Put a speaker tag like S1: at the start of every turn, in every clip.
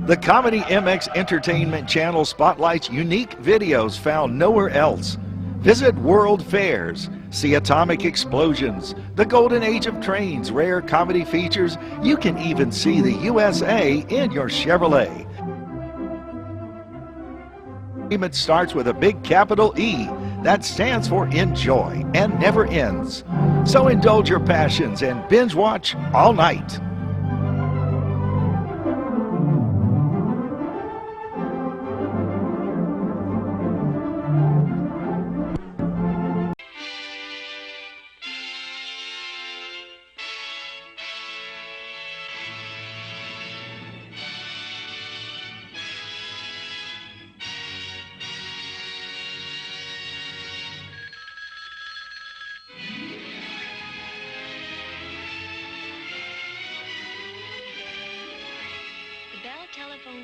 S1: The Comedy MX Entertainment Channel spotlights unique videos found nowhere else. Visit World Fairs, see atomic explosions, the golden age of trains, rare comedy features. You can even see the USA in your Chevrolet. It starts with a big capital E that stands for enjoy and never ends. So indulge your passions and binge watch all night.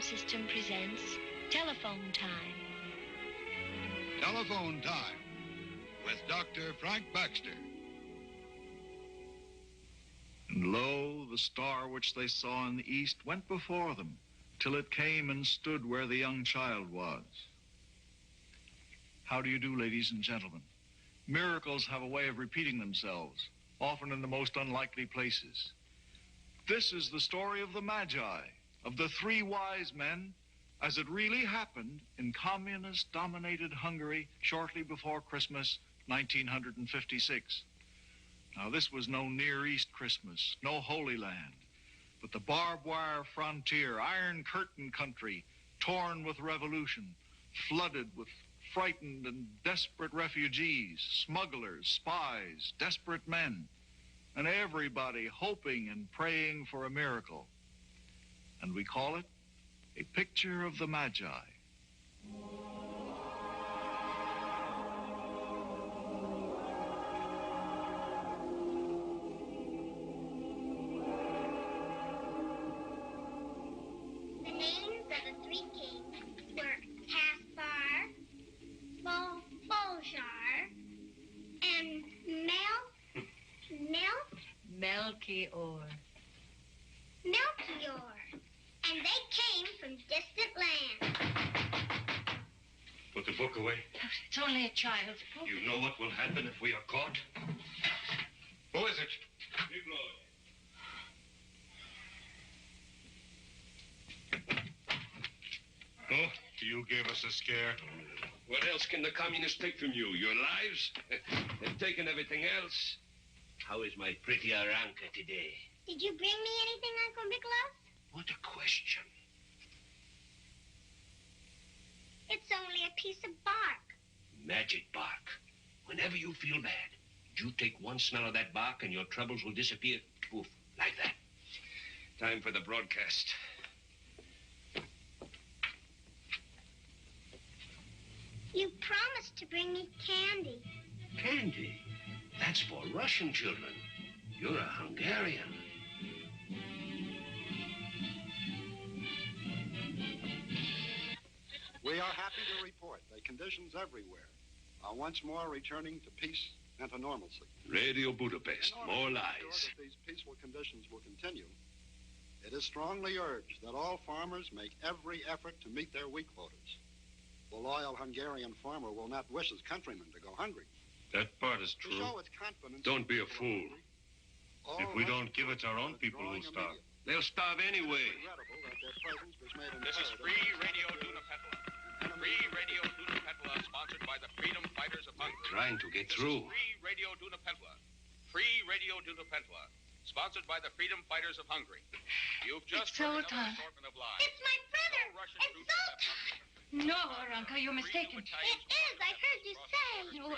S2: System presents Telephone Time.
S3: Telephone Time with Dr. Frank Baxter.
S4: And lo, the star which they saw in the east went before them, till it came and stood where the young child was. How do you do, ladies and gentlemen? Miracles have a way of repeating themselves, often in the most unlikely places. This is the story of the Magi, of the three wise men, as it really happened in communist-dominated Hungary shortly before Christmas 1956. Now, this was no Near East Christmas, no Holy Land, but the barbed wire frontier, Iron Curtain country, torn with revolution, flooded with frightened and desperate refugees, smugglers, spies, desperate men, and everybody hoping and praying for a miracle. And we call it A Picture of the Magi.
S5: The names of the three kings were Caspar, Bolshar, and
S2: Melchior.
S5: Melchior. And they came from distant lands.
S6: Put the book away.
S2: It's only a child's book.
S6: You know what will happen if we are caught? Who is it? Big Lloyd. Oh, you gave us a scare.
S7: What else can the communists take from you? Your lives? They've taken everything else. How is my pretty Aranka today?
S5: Did you bring me anything, Uncle Nicholas?
S7: What a question.
S5: It's only a piece of bark.
S7: Magic bark. Whenever you feel bad, you take one smell of that bark and your troubles will disappear. Poof, like that. Time for the broadcast.
S5: You promised to bring me candy.
S7: Candy? That's for Russian children. You're a Hungarian.
S8: We are happy to report that conditions everywhere are once more returning to peace and to normalcy.
S7: Radio Budapest, more
S8: In order
S7: lies.
S8: to ensure that these peaceful conditions will continue, it is strongly urged that all farmers make every effort to meet their wheat quotas. The loyal Hungarian farmer will not wish his countrymen to go hungry.
S6: That part is
S8: To
S6: true.
S8: show its confidence
S6: Don't be a
S8: in the
S6: fool.
S8: all
S6: If we don't
S8: Russian
S6: give it to our own
S8: troops are
S6: people, we'll
S8: withdrawing
S6: starve.
S8: immediately.
S7: They'll starve
S8: It is
S7: anyway.
S8: regrettable that their presence was made
S9: This is
S8: imperative
S9: Free
S8: by
S9: Radio
S8: the
S9: Dunapetla.
S8: enemy
S9: Free Radio Dunapetla, sponsored by the Freedom Fighters of Hungary.
S7: Trying to get
S9: This
S7: through.
S9: is Free Radio Dunapetla. Free Radio Dunapetla, sponsored by the Freedom Fighters of Hungary. You've just
S2: It's
S9: heard
S2: Sultan.
S9: another assortment of lies.
S5: It's my brother.
S9: No Russian
S5: It's
S9: troops have
S5: Sultan.
S9: left
S2: No, Aranka, you're mistaken.
S5: It is. I heard you say.
S2: No,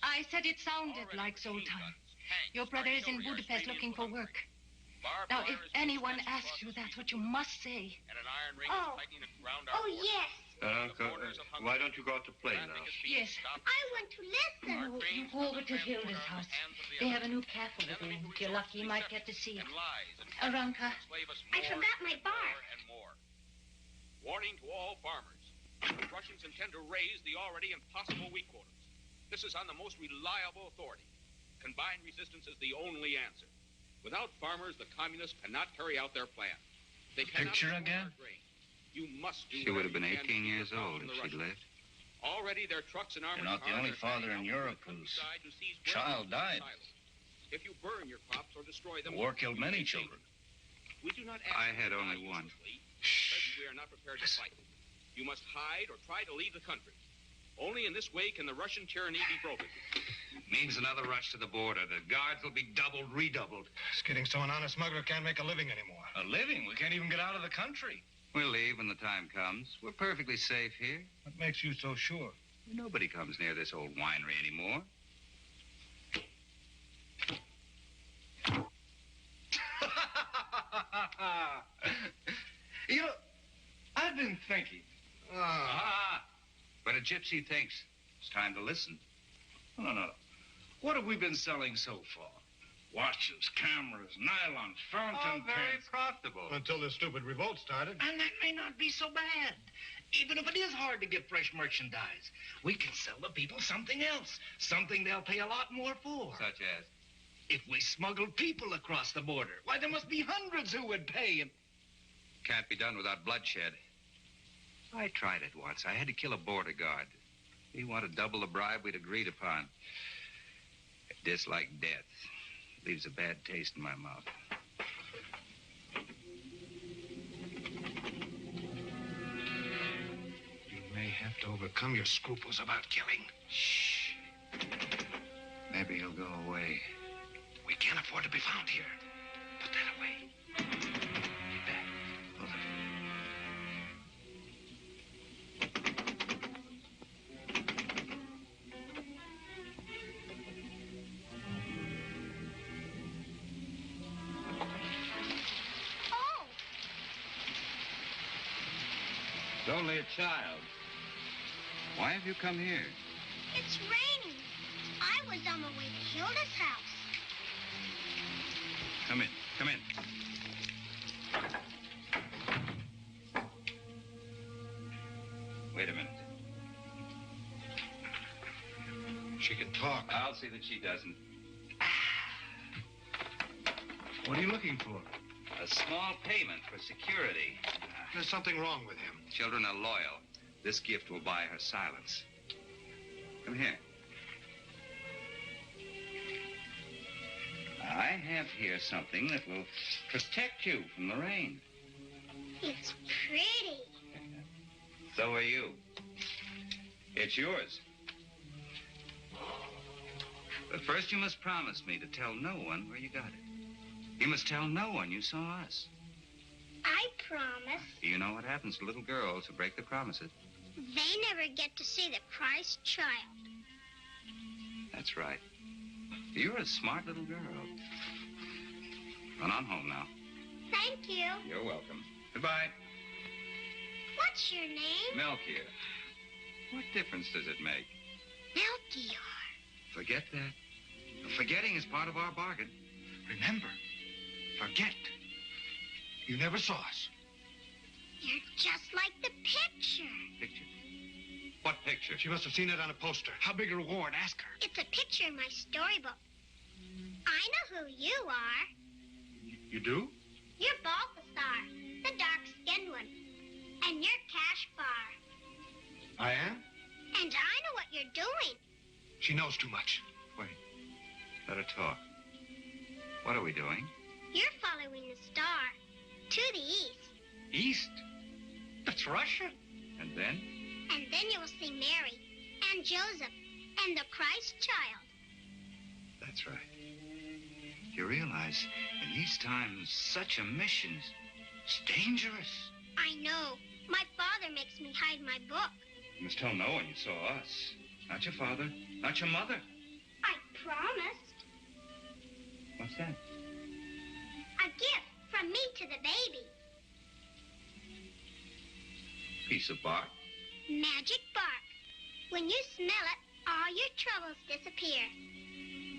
S2: I said it sounded like Sultan. Your brother is in Budapest looking for work. Now, if anyone asks you, that's what you must say.
S9: And an iron ring
S5: Oh.
S9: is tightening around our
S5: Oh,
S9: borders.
S5: yes.
S6: Aranka, why don't you go out to play now?
S9: Traffic is being
S2: Yes.
S9: stopped.
S5: I want to listen.
S2: No, you go over to Hilda's house. They have a new cafe over there. If you're lucky, you might get to see it.
S9: And lies and
S2: Aranka.
S9: enslave us
S5: I
S9: more
S5: forgot my
S9: and
S5: bar.
S9: more and more. Warning to all farmers. The Russians intend to raise the already impossible wheat quotas. This is on the most reliable authority. Combined resistance is the only answer. Without farmers, the communists cannot carry out their plan. They cannot
S6: Picture
S9: store
S6: again?
S9: our grain. You must do
S10: She would have been
S9: whatever you
S10: 18
S9: can to keep
S10: years
S9: the South
S10: old
S9: from
S10: if
S9: the
S10: she'd
S9: Russians.
S10: lived.
S9: Already their trucks and armored
S6: You're not the
S9: cars
S6: only
S9: are
S6: father
S9: heading
S6: in
S9: out
S6: Europe
S9: to the
S6: whose
S9: countryside to seize
S6: child
S9: grain
S6: died.
S9: silos. If you burn your crops or destroy them,
S6: The war killed
S9: you
S6: many
S9: can
S6: children.
S9: We do not ask
S10: I
S9: you
S10: had
S9: to
S10: only
S9: die
S10: one.
S9: uselessly. At present, we are not prepared to fight. You must hide or try to leave the country. Only in this way can the Russian tyranny be broken.
S10: Means another rush to the border. The guards will be doubled, redoubled.
S11: It's getting so an honest smuggler can't make a living anymore.
S6: A living? We can't even get out of the country.
S10: We'll leave when the time comes. We're perfectly safe here.
S11: What makes you so sure?
S10: Nobody comes near this old winery anymore.
S6: You know, I've been thinking.
S10: But a gypsy thinks. It's time to listen.
S6: No. What have we been selling so far? Watches, cameras, nylons, fountain
S10: Very
S6: pens.
S10: profitable.
S11: Until this stupid revolt started.
S12: And that may not be so bad. Even if it is hard to get fresh merchandise, we can sell the people something else. Something they'll pay a lot more for.
S10: Such as?
S12: If we smuggled people across the border, why, there must be hundreds who would pay. And
S10: Can't be done without bloodshed. I tried it once. I had to kill a border guard. He wanted double the bribe we'd agreed upon. I dislike death. Leaves a bad taste in my mouth.
S12: you may have to overcome your scruples about killing.
S10: Shh. Maybe he'll go away.
S12: We can't afford to be found here. Put that away.
S10: There. Hold it.
S5: Oh,
S10: It's only a child. Why have you come here?
S5: it's raining. I was on my way to Hilda's house.
S10: Come in. Come in. Wait a minute.
S11: She can talk.
S10: I'll see that she doesn't.
S11: What are you looking for?
S10: A small payment for security.
S11: There's something wrong with him.
S10: Children are loyal. This gift will buy her silence. Come here. I have here something that will protect you from the rain.
S5: It's pretty.
S10: So are you. It's yours. But first you must promise me to tell no one where you got it. You must tell no one you saw us.
S5: I promise.
S10: You know what happens to little girls who break their promises.
S5: They never get to see the Christ child.
S10: That's right. You're a smart little girl. Run on home now.
S5: Thank you.
S10: You're welcome. Goodbye.
S5: What's your name?
S10: Melchior. What difference does it make?
S5: Melchior.
S10: Forget that. Forgetting is part of our bargain.
S11: Remember, forget. You never saw us.
S5: You're just like the picture.
S10: Picture? What picture?
S11: She must have seen it on a poster. How big a reward? Ask her.
S5: It's a picture in my storybook. I know who you are.
S11: You do?
S5: You're Balthasar, the dark-skinned one. And you're Caspar.
S11: I am?
S5: And I know what you're doing.
S11: She knows too much.
S10: Wait. Let her talk. What are we doing?
S5: You're following the star to the east.
S11: East? That's Russia.
S10: And then?
S5: And then you'll see Mary and Joseph and the Christ child.
S10: That's right. You realize, in these times, such a mission is dangerous.
S5: I know. My father makes me hide my book.
S10: You must tell no one you saw us. Not your father, not your mother.
S5: I promised.
S10: What's that?
S5: A gift from me to the baby.
S10: Piece of bark.
S5: Magic bark. When you smell it, all your troubles disappear.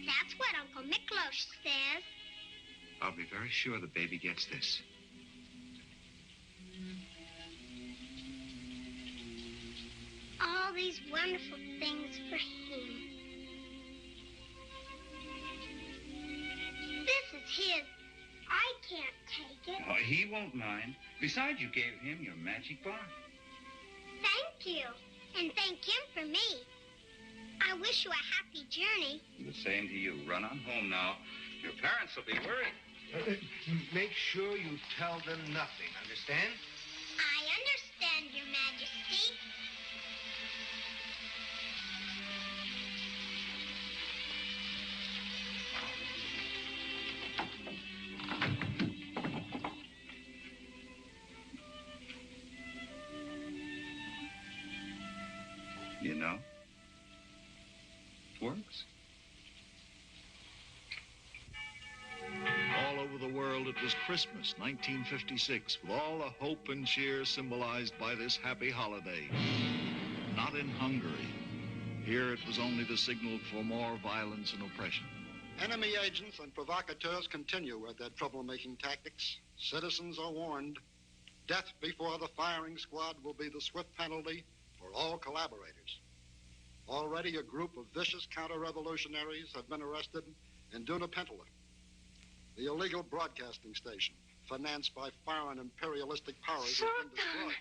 S5: That's what Uncle Miklos says.
S10: I'll be very sure the baby gets this.
S5: All these wonderful things for him. This is is his. I can't take it.
S10: Oh, he won't mind. Besides, you gave him your magic bar.
S5: Thank you. And thank him for me. I wish you a happy journey.
S10: The same to you. Run on home now. Your parents will be worried.
S12: Make sure you tell them nothing, understand?
S5: I understand, Your Majesty.
S10: You know, it works.
S4: All over the world, it was Christmas, 1956, with all the hope and cheer symbolized by this happy holiday. Not in Hungary. Here, it was only the signal for more violence and oppression.
S8: Enemy agents and provocateurs continue with their troublemaking tactics. Citizens are warned. Death before the firing squad will be the swift penalty for all collaborators. Already a group of vicious counter-revolutionaries have been arrested in Dunapentala, the illegal broadcasting station financed by foreign imperialistic powers has been destroyed.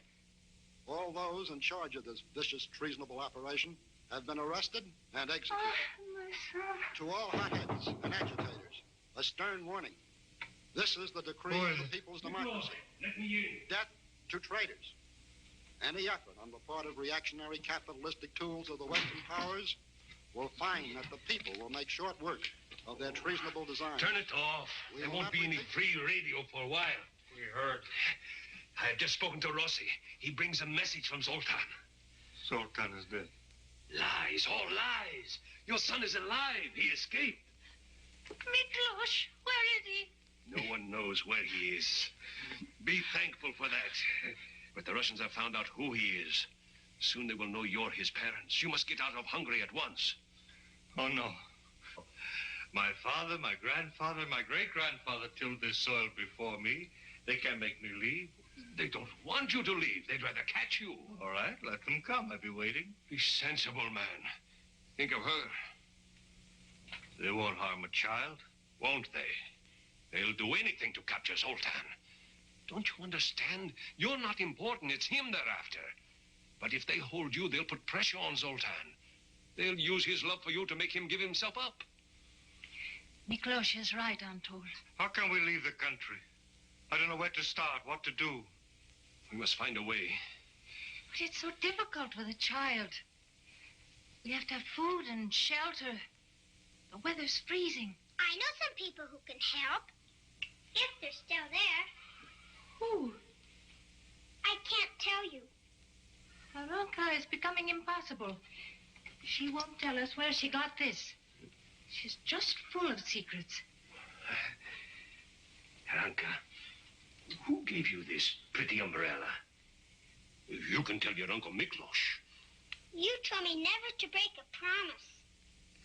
S8: All those in charge of this vicious, treasonable operation have been arrested and executed. To all hotheads and agitators, a stern warning. This is the decree of the people's democracy. Death to traitors. Any effort on the part of reactionary capitalistic tools of the Western powers will find that the people will make short work of their treasonable designs.
S7: Turn it off. There won't be any free radio for a while.
S12: We heard.
S7: I have just spoken to Rossi. He brings a message from Zoltan.
S11: Zoltan is dead.
S7: Lies, all lies. Your son is alive. He escaped.
S2: Miklos, where is he?
S7: No one knows where he is. Be thankful for that. But the Russians have found out who he is. Soon they will know you're his parents. You must get out of Hungary at once.
S11: Oh, no. My father, my grandfather, my great-grandfather tilled this soil before me. They can't make me leave.
S7: They don't want you to leave. They'd rather catch you.
S11: All right, let them come. I'll be waiting.
S7: Be sensible, man. Think of her.
S11: They won't harm a child.
S7: Won't they? They'll do anything to capture Zoltan. Don't you understand? You're not important. It's him they're after. But if they hold you, they'll put pressure on Zoltan. They'll use his love for you to make him give himself up.
S2: Miklos is right, I'm told.
S11: How can we leave the country? I don't know where to start, what to do.
S7: We must find a way.
S2: But it's so difficult with a child. We have to have food and shelter. The weather's freezing.
S5: I know some people who can help. If they're still there.
S2: Who?
S5: I can't tell you.
S2: Aranka is becoming impossible. She won't tell us where she got this. She's just full of secrets.
S7: Aranka, who gave you this pretty umbrella? You can tell your Uncle Miklos.
S5: You told me never to break a promise.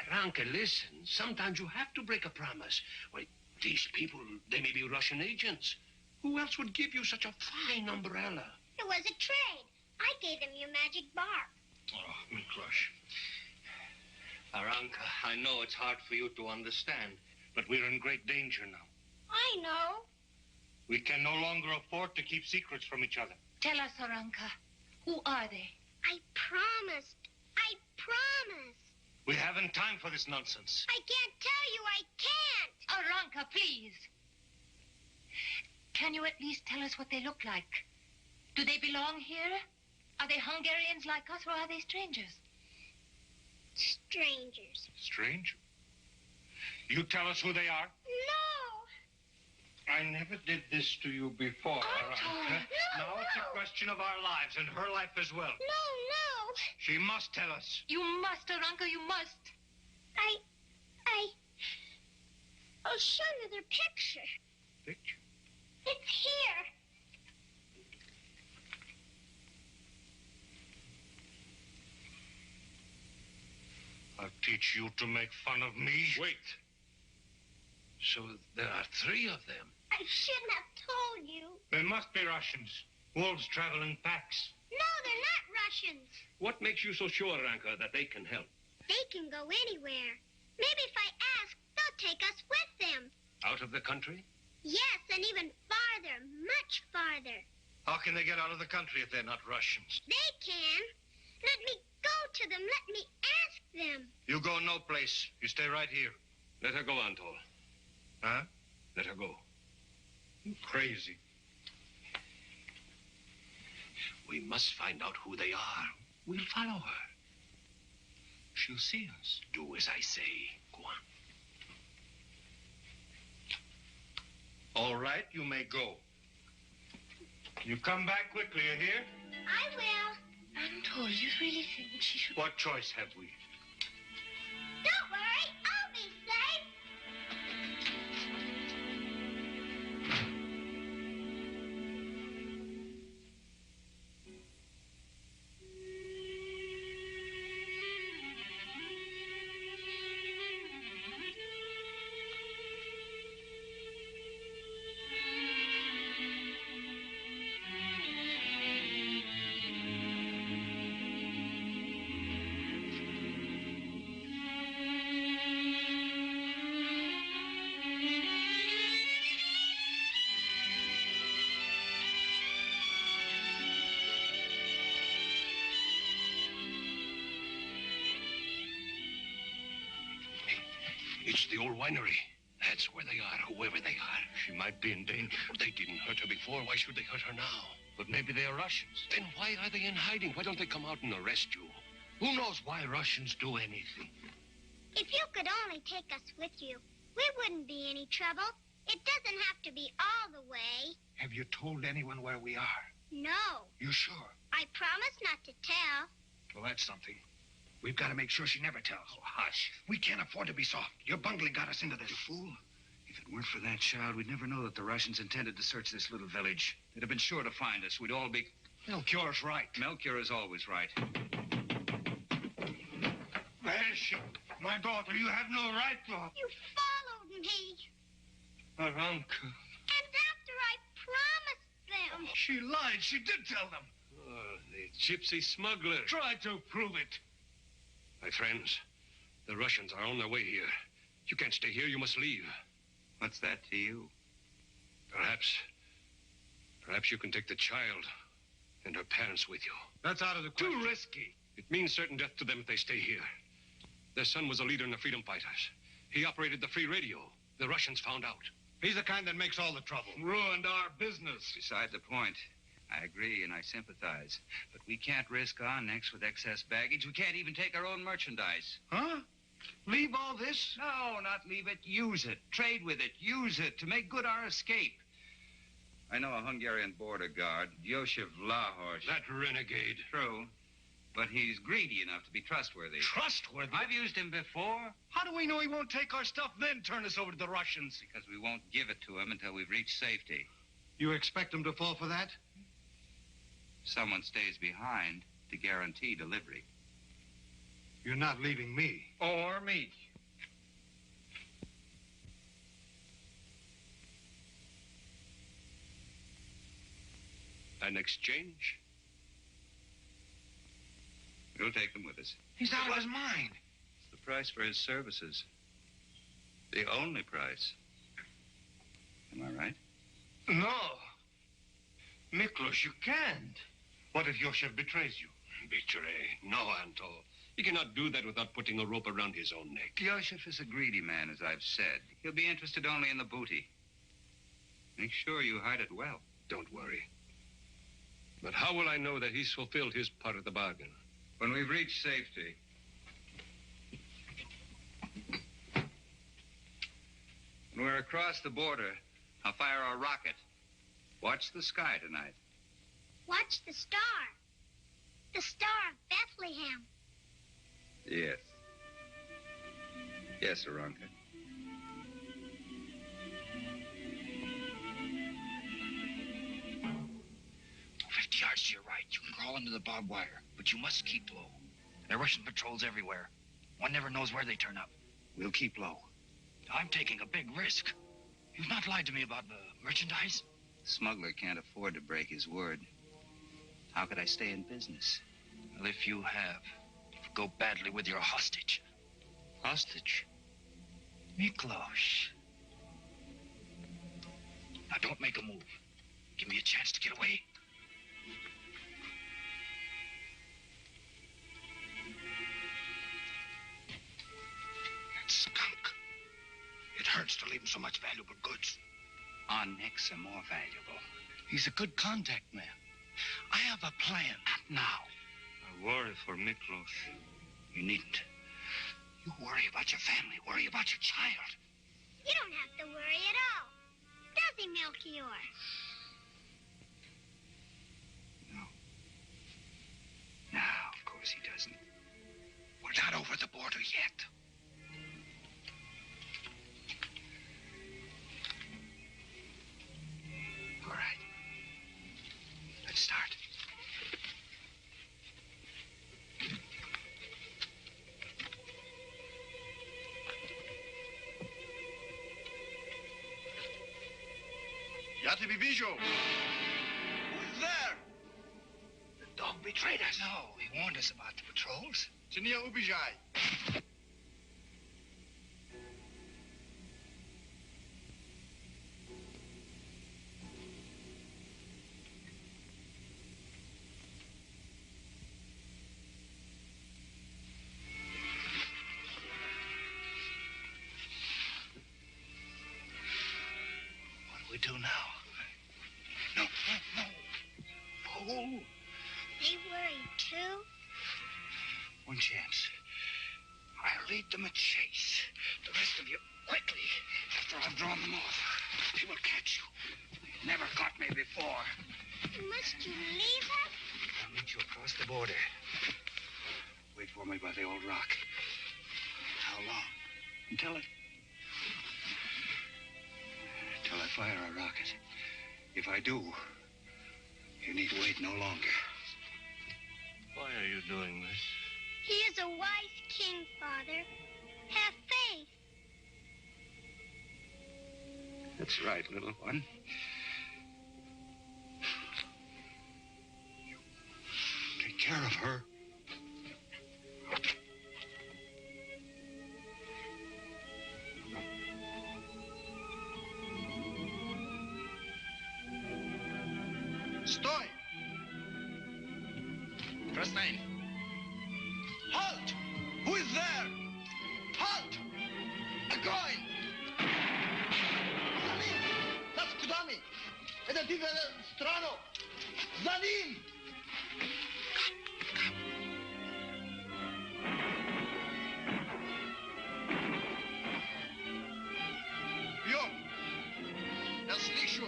S7: Aranka, listen. Sometimes you have to break a promise. Why, these people, they may be Russian agents. Who else would give you such a fine umbrella?
S5: It was a trade. I gave them your magic bar.
S11: Oh, Miklos.
S12: Aranka, I know it's hard for you to understand, but we're in great danger now.
S5: I know.
S11: We can no longer afford to keep secrets from each other.
S2: Tell us, Aranka. Who are they?
S5: I promised. I promised.
S11: We haven't time for this nonsense.
S5: I can't tell you. I can't.
S2: Aranka, please. Can you at least tell us what they look like? Do they belong here? Are they Hungarians like us, or are they strangers?
S5: Strangers.
S11: Stranger? You tell us who they are?
S5: No.
S11: I never did this to you before, Aranka.
S5: No,
S11: Now it's a question of our lives and her life as well.
S5: No.
S11: She must tell us.
S2: You must, Aranka, you must.
S5: I'll show you their picture.
S11: Picture?
S5: It's here.
S11: I'll teach you to make fun of me.
S7: Wait. So there are 3 of them.
S5: I shouldn't have told you.
S11: They must be Russians. Wolves travel in packs.
S5: No, they're not Russians.
S7: What makes you so sure, Aranka, that they can help?
S5: They can go anywhere. Maybe if I ask, they'll take us with them.
S7: Out of the country?
S5: Yes, and even farther, much farther.
S11: How can they get out of the country if they're not Russians?
S5: They can. Let me go to them. Let me ask them.
S11: You go no place. You stay right here.
S7: Let her go, Antol.
S11: Huh?
S7: Let her go.
S11: You crazy.
S7: We must find out who they are. We'll follow her. She'll see us. Do as I say. Go on.
S11: All right, you may go. You come back quickly, you hear?
S5: I will.
S2: Antol, you really think she should...
S11: What choice have we?
S5: Don't worry. I'll be safe.
S7: It's the old winery. That's where they are, whoever they are. She might be in danger. They didn't hurt her before. Why should they hurt her now?
S11: But maybe they're Russians.
S7: Then why are they in hiding? Why don't they come out and arrest you?
S11: Who knows why Russians do anything?
S5: If you could only take us with you, we wouldn't be any trouble. It doesn't have to be all the way.
S12: Have you told anyone where we are?
S5: No.
S12: You sure?
S5: I promise not to tell.
S12: Well, that's something. We've got to make sure she never tells. Oh, hush. We can't afford to be soft. Your bungling got us into this.
S10: You fool. If it weren't for that child, we'd never know that the Russians intended to search this little village. They'd have been sure to find us. We'd all be...
S12: Melchior's right.
S10: Melchior is always right.
S11: Where is she? My daughter, you have no right to her.
S5: You followed me.
S11: Aranka.
S5: And after I promised them.
S11: She lied. She did tell them.
S7: Oh, the gypsy smugglers.
S11: Try to prove it.
S7: My friends, the Russians are on their way here. You can't stay here. You must leave.
S10: What's that to you?
S7: Perhaps you can take the child and her parents with you.
S11: That's out of the question.
S12: Too risky.
S7: It means certain death to them if they stay here. Their son was a leader in the freedom fighters. He operated the free radio. The Russians found out.
S11: He's the kind that makes all the trouble.
S12: Ruined our business.
S10: Beside the point. I agree and I sympathize. But we can't risk our necks with excess baggage. We can't even take our own merchandise.
S11: Huh? Leave all this?
S10: No, not leave it. Use it. Trade with it. Use it to make good our escape. I know a Hungarian border guard, Joseph Lahorst.
S7: That renegade.
S10: True. But he's greedy enough to be trustworthy.
S11: Trustworthy?
S10: I've used him before.
S11: How do we know he won't take our stuff, then turn us over to the Russians?
S10: Because we won't give it to him until we've reached safety.
S11: You expect him to fall for that?
S10: Someone stays behind to guarantee delivery.
S11: You're not leaving me.
S12: Or me.
S7: An exchange?
S10: We'll take them with us.
S12: He's out of his mind.
S10: It's the price for his services. The only price. Am I right?
S11: No. Miklos, you can't. What if Yosef betrays you?
S7: Betray? No, Antol. He cannot do that without putting a rope around his own neck.
S10: Joseph is a greedy man, as I've said. He'll be interested only in the booty. Make sure you hide it well.
S7: Don't worry. But how will I know that he's fulfilled his part of the bargain?
S10: When we've reached safety. When we're across the border, I'll fire a rocket. Watch the sky tonight.
S5: Watch the star. The Star of Bethlehem.
S10: Yes. Yes, Aranka.
S12: 50 yards to your right. You can crawl into the barbed wire, but you must keep low. There are Russian patrols everywhere. One never knows where they turn up. We'll keep low. I'm taking a big risk. You've not lied to me about the merchandise?
S10: The smuggler can't afford to break his word. How could I stay in business?
S12: Well, if you have, it'll go badly with your hostage.
S10: Hostage?
S12: Miklos. Now, don't make a move. Give me a chance to get away. That skunk. It hurts to leave him so much valuable goods. Our necks are more valuable. He's a good contact man. I have a plan. Not now.
S11: I worry for Miklos.
S12: You needn't. You worry about your family. Worry about your child.
S5: You don't have to worry at all. Does he, Melchior?
S12: No, of course he doesn't. We're not over the border yet. All right. Let's start.
S6: Yati Bibijo! Who's there?
S12: The dog betrayed us. No, he warned us about the patrols.
S6: Tania Ubijai.
S12: What do we do now? No. Oh,
S5: They worried, too?
S12: one chance. I'll lead them a chase. The rest of you, quickly. After I've drawn them off, they will catch you. They've never caught me before.
S5: Must you leave us?
S12: I'll meet you across the border. Wait for me by the old rock. How long? Until I fire a rocket. If I do, you need wait no longer.
S11: Why are you doing this?
S5: He is a wise king, Father. Have faith.
S12: That's right, little one. Take care of her.
S6: Stoy! Krasnain. Halt! Who is there? Halt! Огонь! За ним! Нас куда ми? Это ты в страну! За ним! Бьем! Я слышу!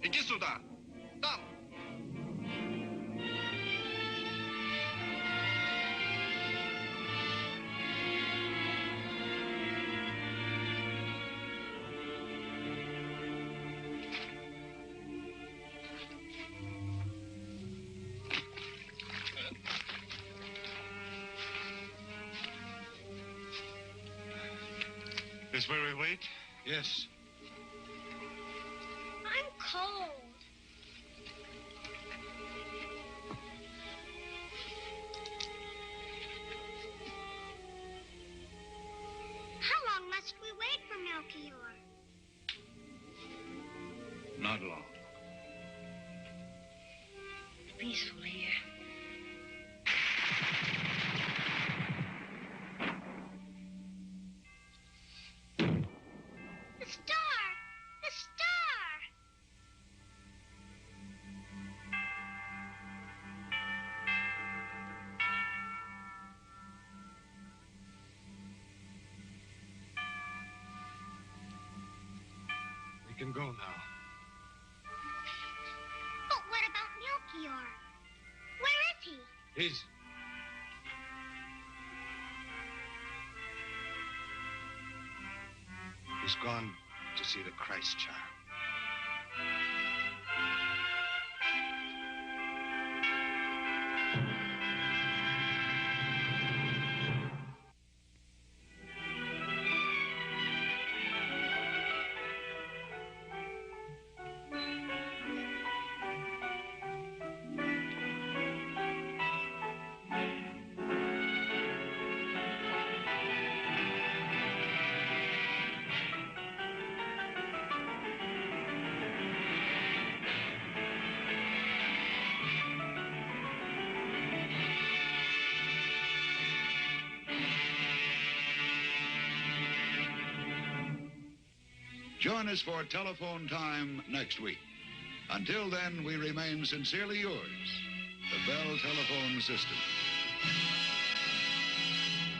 S6: Иди сюда! Там!
S11: This where we wait?
S6: Yes.
S5: I'm cold. How long must we wait for Melchior?
S12: Not long.
S2: Peaceful here.
S5: The star! The star!
S6: We can go now.
S5: But what about Melchior? Where is he?
S6: He's gone to see the Christ child.
S3: Join us for Telephone Time next week. Until then, we remain sincerely yours, the Bell Telephone System.